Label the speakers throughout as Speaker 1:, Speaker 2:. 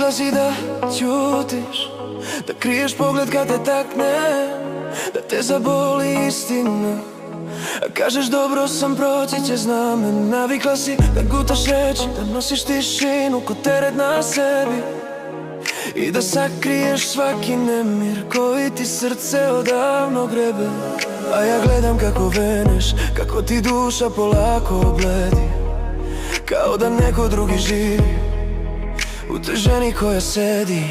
Speaker 1: Navikla si da ćutiš, da kriješ pogled kad te takne, da te zaboli istina. A kažeš dobro sam, proći će, znam me. Navikla si da gutaš reči, da nosiš tišinu ko teret na sebi i da sakriješ svaki nemir koji ti srce odavno grebe. A ja gledam kako veneš, kako ti duša polako obledi, kao da neko drugi živi u toj ženi koja sedi.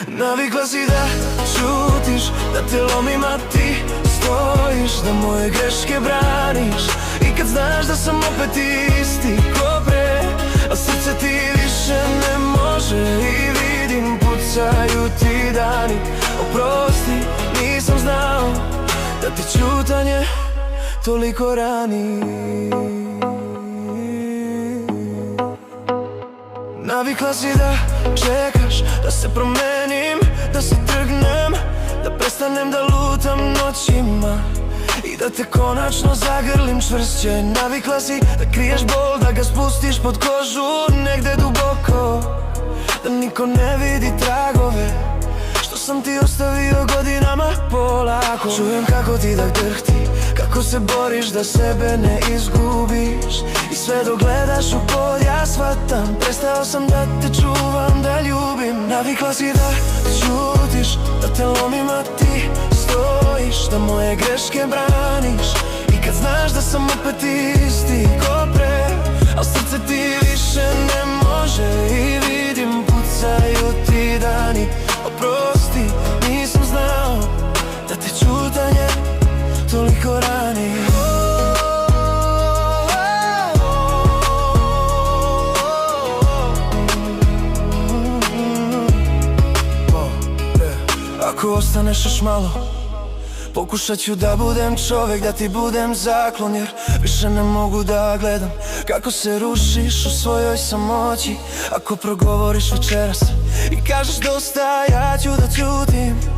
Speaker 1: Navikla si da ćutiš, da te lomim a ti stojiš, da moje greške braniš i kad znaš da sam opet isti ko pre, a srce ti više ne može i vidim pucaju ti dani. Oprosti, nisam znao da ti ćutanje toliko rani. Navikla si da čekaš da se promenim, da se trgnem, da prestanem da lutam noćima i da te konačno zagrlim čvršće. Navikla si da kriješ bol, da ga spustiš pod kožu negde duboko, da niko ne vidi tragove što sam ti ostavio godinama polako. Čujem kako ti dah drhti, kako se boriš da sebe ne izgubiš i sve dok gledaš u pod ja shvatam, prestao sam da te čuvam, da ljubim. Navikla si da ćutiš, da te lomim a ti stojiš, da moje greške braniš i kad znaš da sam opet isti ko pre, al srce ti više ne može i vidim pucaju ti dani. Oprosti, nisam znao da te ćutanje toliko rani. Ako ostaneš još malo, pokušat ću da budem čovjek, da ti budem zaklon, jer više ne mogu da gledam kako se rušiš u svojoj samoći. Ako progovoriš večeras i kažeš dosta, ja ću da ćutim.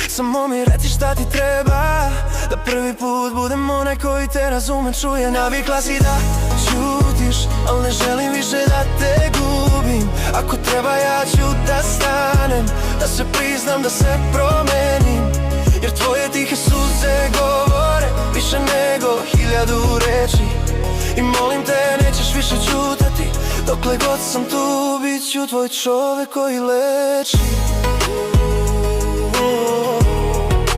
Speaker 1: Samo mi reci šta ti treba, da prvi put budem onaj koji te razume, čuje. Navikla si da ćutiš, al ne želim više da te gubim. Ako treba ja ću da stanem, da se priznam, da se promenim, jer tvoje tihe suze govore više nego 1000 reči. I molim te, nećeš više ćutati, dokle god sam tu bit ću tvoj čovek koji leči.